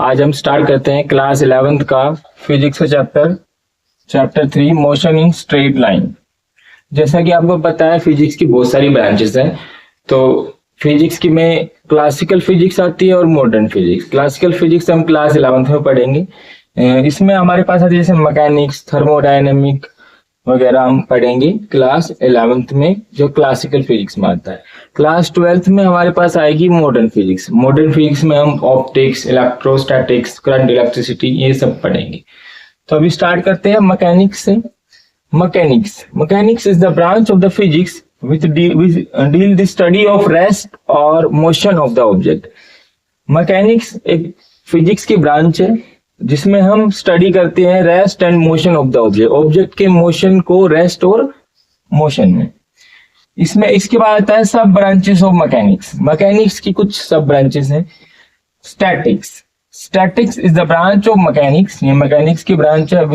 आज हम स्टार्ट करते हैं क्लास 11th का फिजिक्स का chapter 3 motion in straight line. जैसा कि आपको पता है फिजिक्स की बहुत सारी ब्रांचेस हैं। तो फिजिक्स की में क्लासिकल फिजिक्स आती है और मॉडर्न फिजिक्स। क्लासिकल फिजिक्स हम क्लास 11th में पढ़ेंगे। इसमें हमारे पास आती है जैसे मैकेनिक्स, थर्मोडायनेमिक वगैरह हम पढ़ेंगे क्लास 11th में, जो क्लासिकल फिजिक्स में आता है। क्लास 12th में हमारे पास आएगी मॉडर्न फिजिक्स। मॉडर्न फिजिक्स में हम ऑप्टिक्स, इलेक्ट्रोस्टैटिक्स, करंट, इलेक्ट्रिसिटी ये सब पढ़ेंगे। तो अभी स्टार्ट करते हैं मैकेनिक्स से। Mechanics is the branch of the physics which deal the study of rest और motion of the object। Mechanics एक फिजिक्स की ब्रांच है जिसमें हम स्टडी करते हैं rest and motion of the object, object के मोशन को रेस्ट और मोशन में। इसमें इसके बाद आता है सब ब्रांचेस ऑफ मैकेनिक्स। मैकेनिक्स की कुछ सब ब्रांचेस हैं। Statics is the branch of mechanics. ये मैकेनिक्स की ब्रांच है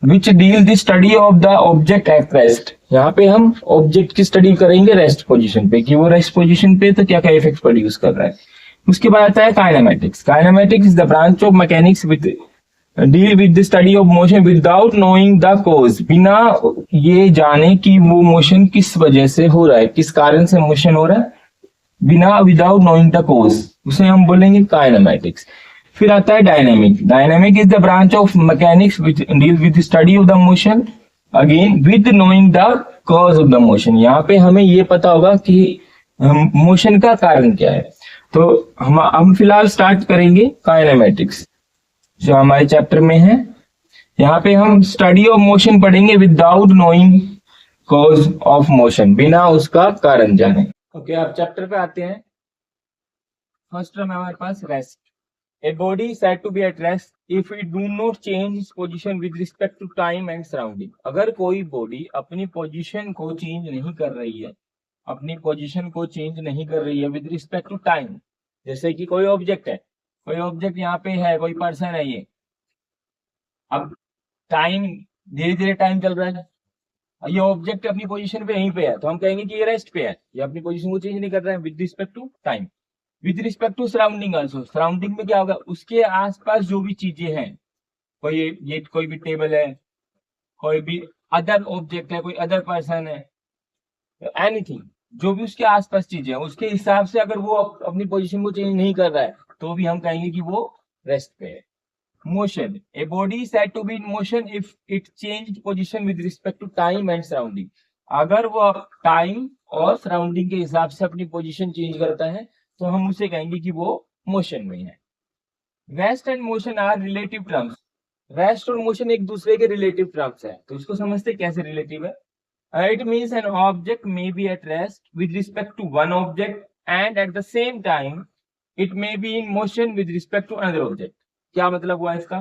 which deal the study of the object at rest. यहाँ पे हम ऑब्जेक्ट की स्टडी करेंगे रेस्ट पोजीशन पे, कि वो रेस्ट पोजीशन पे तो क्या क्या इफेक्ट प्रोड्यूस कर रहा है। उसके बाद आता है kinematics is the branch of mechanics with deal with the study of motion without knowing the cause. बिना ये जाने कि वो मोशन किस वजह से हो रहा है, किस कारण से मोशन हो रहा है, विदाउट नोइंग द कॉज, उसे हम बोलेंगे काइनेमेटिक्स। फिर आता है dynamic is the branch of mechanics which deal with the study of the motion again with knowing the cause of the motion. यहाँ पे हमें ये पता होगा कि मोशन का कारण क्या है। तो हम फिलहाल स्टार्ट करेंगे काइनेमेटिक्स जो हमारे चैप्टर में है। यहाँ पे हम स्टडी ऑफ मोशन पढ़ेंगे without knowing cause of motion, बिना उसका कारण जाने। ओके, अब चैप्टर पे आते हैं। फर्स्ट टर्म है हमारे पास rest. A body is said to be at rest if it do not change its position with respect to time and surrounding। अगर कोई बॉडी अपनी पोजीशन को चेंज नहीं कर रही है, विद रिस्पेक्ट टू टाइम, जैसे कि कोई ऑब्जेक्ट यहाँ पे है, कोई पर्सन है, ये अब टाइम धीरे धीरे टाइम चल रहा है, ये ऑब्जेक्ट अपनी पोजीशन पे यहीं पे है, तो हम कहेंगे कि ये रेस्ट पे है, ये अपनी पोजीशन को चेंज नहीं कर रहा है with respect to time. With respect to surrounding also, surrounding में क्या होगा, उसके आसपास जो भी चीजें हैं, कोई भी टेबल है, कोई भी अदर ऑब्जेक्ट है, कोई अदर पर्सन है, एनीथिंग, जो भी उसके आसपास चीजें हैं, उसके हिसाब से अगर वो अपनी पोजीशन को चेंज नहीं कर रहा है तो भी हम कहेंगे कि वो रेस्ट पे है। Motion, a body said to be in motion if it changed position with respect to time and surrounding. अगर वो टाइम और सराउंडिंग के हिसाब से अपनी पोजीशन चेंज करता है तो हम उसे कहेंगे कि वो मोशन में है। Rest and motion are relative terms. Rest और मोशन एक दूसरे के रिलेटिव टर्म्स है, तो इसको समझते कैसे रिलेटिव है। It means an object may be at rest with respect to one object and at the same time it may be in motion with respect to another object. क्या मतलब हुआ इसका,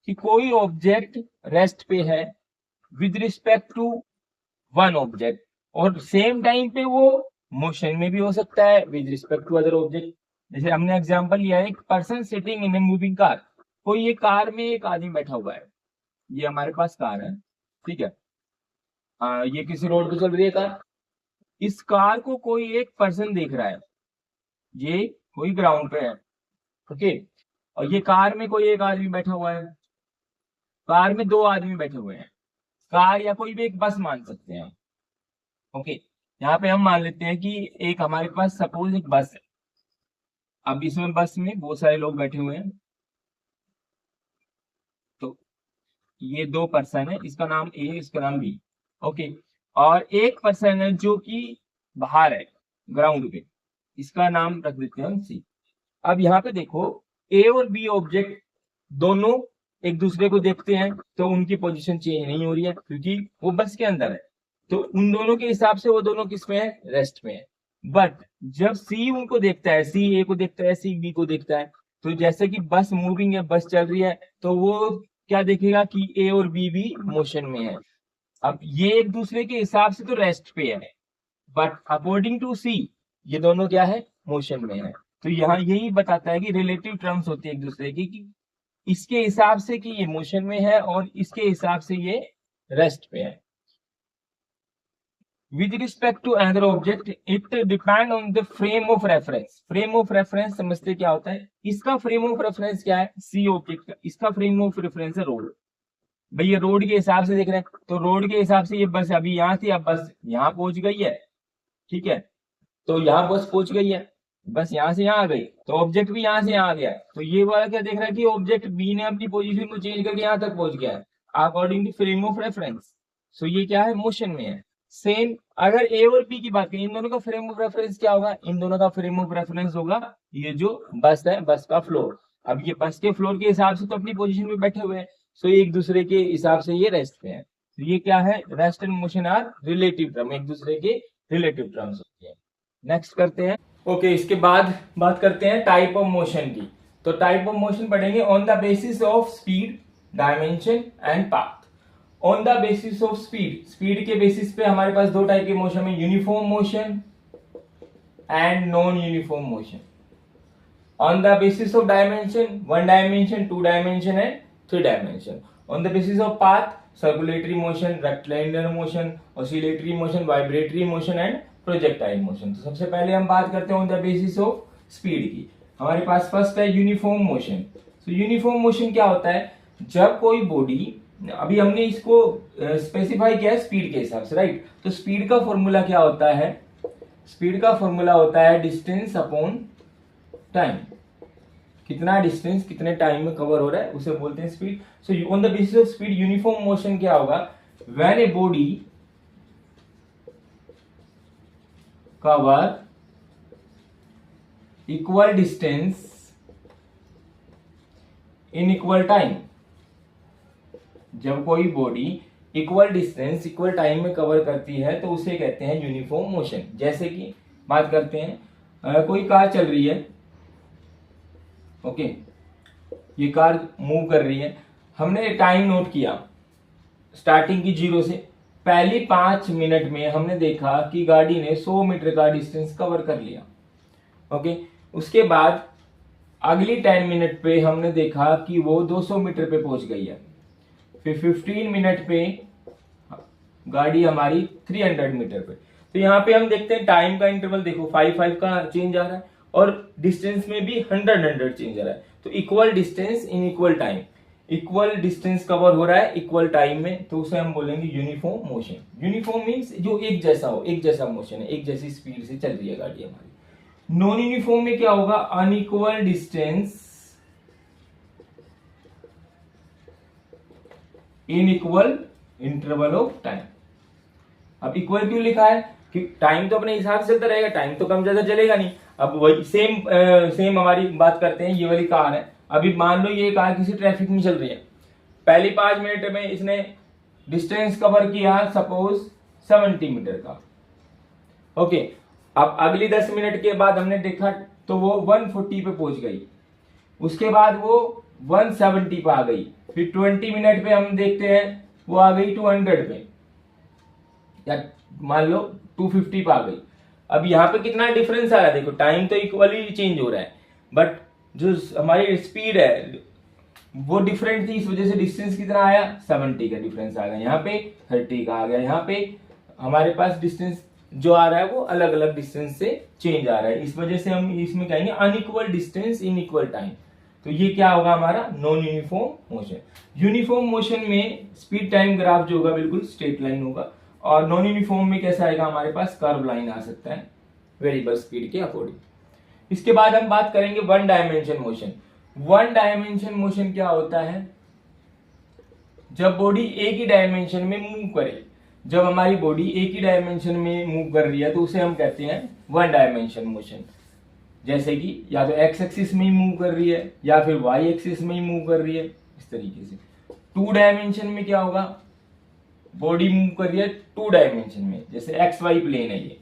कि कोई ऑब्जेक्ट रेस्ट पे है with respect to one object और same time पे वो मोशन में भी हो सकता है with respect to other object. जैसे हमने एग्जांपल लिया है, एक person sitting in a moving car. कोई ये कार में एक आदमी बैठा हुआ है, ये हमारे पास कार है, ठीक है, ये किसी रोड पे चल रही है कार। इस कार को कोई एक पर्सन देख रहा है, ये कोई ग्राउंड पे है, ओके, और ये कार में कोई एक आदमी बैठा हुआ है, कार में दो आदमी बैठे हुए हैं। कार या कोई भी एक बस मान सकते हैं, ओके। यहाँ पे हम मान लेते हैं कि एक हमारे पास सपोज एक बस है। अब इसमें बस में बहुत सारे लोग बैठे हुए हैं, तो ये दो पर्सन है, इसका नाम ए, इसका नाम बी, ओके। और एक पर्सन है जो कि बाहर है ग्राउंड पे, इसका नाम रख देते हैं हम सी। अब यहाँ पे देखो, ए और बी ऑब्जेक्ट दोनों एक दूसरे को देखते हैं तो उनकी पोजीशन चेंज नहीं हो रही है क्योंकि वो बस के अंदर है, तो उन दोनों के हिसाब से वो दोनों किस में है, रेस्ट में है। बट जब सी उनको देखता है, सी ए को देखता है, सी बी को देखता है, तो जैसे कि बस मूविंग है, बस चल रही है, तो वो क्या देखेगा कि ए और बी भी मोशन में है। अब ये एक दूसरे के हिसाब से तो रेस्ट पे है, बट अकॉर्डिंग टू सी ये दोनों क्या है, मोशन में है। तो यहाँ यही बताता है कि रिलेटिव टर्म्स होती है एक दूसरे की, कि इसके हिसाब से कि ये मोशन में है और इसके हिसाब से ये रेस्ट पे है। with respect to another object it depend on the frame of reference. frame of reference समझते क्या होता है? इसका frame of reference क्या है? C ऑब्जेक्ट का इसका frame of reference है रोड। भाई ये रोड के हिसाब से देख रहे हैं तो रोड के हिसाब से ये बस अभी यहाँ थी, अब बस यहाँ पहुंच गई है, ठीक है। तो यहाँ बस पहुंच गई है, बस यहाँ से यहाँ आ गई, तो ऑब्जेक्ट भी यहाँ से यहाँ आ गया है। तो ये वाला क्या देख रहा है कि ऑब्जेक्ट बी ने अपनी पोजीशन को चेंज करके यहाँ तक पहुंच गया है according to frame of reference. So ये क्या है? मोशन में है। सेम अगर ए और बी की बात करें, इन दोनों का फ्रेम ऑफ रेफरेंस क्या होगा? इन दोनों का फ्रेम ऑफ रेफरेंस होगा ये जो बस है, बस का फ्लोर। अब ये बस के फ्लोर के हिसाब से तो अपनी पोजीशन में बैठे हुए हैं, सो एक दूसरे के हिसाब से ये रेस्ट पे है। तो ये क्या है? Rest and motion are relative term, एक दूसरे के रिलेटिव टर्म्स होते हैं। नेक्स्ट करते हैं। ओके, इसके बाद बात करते हैं टाइप ऑफ मोशन की। तो टाइप ऑफ मोशन पढ़ेंगे on the basis of speed, dimension and path. On the basis of speed, speed के बेसिस पे हमारे पास दो टाइप के मोशन है, uniform motion and non uniform motion. On the basis of dimension, 1 dimension, 2 dimension and 3 dimension. On the basis of path, circulatory motion, rectangular motion, oscillatory motion, vibratory motion and projectile motion. तो सबसे पहले हम बात करते हैं on the basis of speed की। हमारे पास first है यूनिफॉर्म मोशन। तो यूनिफॉर्म मोशन क्या होता है? जब कोई बॉडी, अभी हमने इसको स्पेसिफाई किया है स्पीड के हिसाब से, राइट। तो स्पीड का फॉर्मूला क्या होता है? स्पीड का फॉर्मूला होता है डिस्टेंस अपॉन टाइम। कितना डिस्टेंस कितने टाइम में कवर हो रहा है उसे बोलते हैं speed. So on the basis of speed uniform motion क्या होगा? When a body cover equal distance in equal time. जब कोई body equal distance equal time में कवर करती है तो उसे कहते हैं यूनिफॉर्म मोशन। जैसे कि बात करते हैं कोई कार चल रही है, ओके, ये कार मूव कर रही है, हमने टाइम नोट किया स्टार्टिंग की 0 से। पहली 5 मिनट में हमने देखा कि गाड़ी ने 100 मीटर का डिस्टेंस कवर कर लिया, ओके। उसके बाद अगली 10 मिनट पे हमने देखा कि वो 200 मीटर पे पहुंच गई है। फिर 15 मिनट पे गाड़ी हमारी 300 मीटर पे। तो यहाँ पे हम देखते हैं टाइम का इंटरवल देखो 5 का चेंज आ रहा है और डिस्टेंस में भी 100 चेंज आ रहा है। तो equal distance in equal time, equal distance cover हो रहा है इक्वल टाइम में, तो उसे हम बोलेंगे यूनिफॉर्म मोशन। यूनिफॉर्म मींस जो एक जैसा हो, एक जैसा मोशन है, एक जैसी स्पीड से चल रही है गाड़ी हमारी। नॉन यूनिफॉर्म में क्या होगा? Unequal distance in equal interval of time. अब इक्वल क्यों लिखा है? कि टाइम तो अपने हिसाब से चलता रहेगा, टाइम तो कम ज्यादा चलेगा नहीं। अब वही सेम हमारी बात करते हैं, ये वाली कार है। अभी मान लो ये कार किसी ट्रैफिक में चल रही है, पहली 5 मिनट में इसने डिस्टेंस कवर किया सपोज 70 मीटर का, ओके। अब अगली 10 मिनट के बाद हमने देखा तो वो 140 पे पहुंच गई, उसके बाद वो 170 पे आ गई, फिर 20 मिनट पे हम देखते हैं वो आ गई 200 पे, या मान लो 250 पे आ गई। अब यहाँ पे कितना डिफरेंस आ रहा है? देखो टाइम तो इक्वली चेंज हो रहा है, बट जो हमारी स्पीड है वो डिफरेंट थी, इस वजह से डिस्टेंस कितना आया? 70 का डिफरेंस आ गया, यहाँ पे 30 का आ गया। यहाँ पे हमारे पास डिस्टेंस जो आ रहा है वो अलग अलग डिस्टेंस से चेंज आ रहा है, इस वजह से हम इसमें कहेंगे unequal distance in equal time. तो ये क्या होगा हमारा? Non uniform motion. Uniform motion में स्पीड टाइम ग्राफ जो होगा बिल्कुल स्ट्रेट लाइन होगा, और नॉन यूनिफॉर्म में कैसा आएगा? हमारे पास कर्व लाइन आ सकता है वेरिएबल स्पीड के अकॉर्डिंग। इसके बाद हम बात करेंगे 1 डायमेंशन मोशन। 1 डायमेंशन मोशन क्या होता है? जब बॉडी एक ही डायमेंशन में मूव करे। जब हमारी बॉडी एक ही डायमेंशन में मूव कर रही है तो उसे हम कहते हैं 1 डायमेंशन मोशन। जैसे कि या तो एक्स एक्सिस में ही मूव कर रही है या फिर वाई एक्सिस में ही मूव कर रही है, इस तरीके से। 2 डायमेंशन में क्या होगा? बॉडी मूव कर रही है 2 डायमेंशन में, जैसे एक्स वाई प्लेन है, ये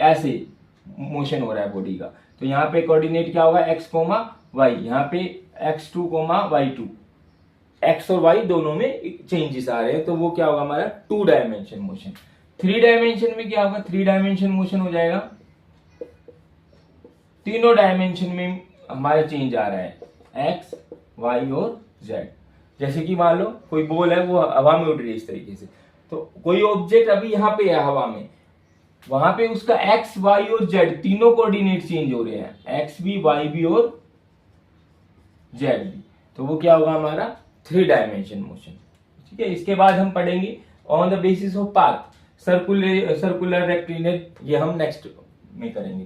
ऐसे मोशन हो रहा है बॉडी का। तो यहाँ पे कोऑर्डिनेट क्या होगा? एक्स कोमा वाई, यहाँ पे x2 कोमा y2, एक्स और वाई दोनों में चेंजेस आ रहे हैं, तो वो क्या होगा हमारा? 2 डायमेंशन मोशन। 3 डायमेंशन में क्या होगा? 3 डायमेंशन मोशन हो जाएगा, तीनों डायमेंशन में हमारा चेंज आ रहा है, एक्स वाई और जेड। जैसे कि मान लो कोई बॉल है वो हवा में उड़ रही है इस तरीके से, तो कोई ऑब्जेक्ट अभी यहाँ पे है हवा में, वहां पे उसका एक्स वाई और जेड तीनों कोऑर्डिनेट चेंज हो रहे हैं, एक्स भी वाई भी और जेड भी, तो वो क्या होगा हमारा 3 डायमेंशन मोशन। ठीक है, इसके बाद हम पढ़ेंगे on the basis of path circular rectilinear, ये हम नेक्स्ट में करेंगे।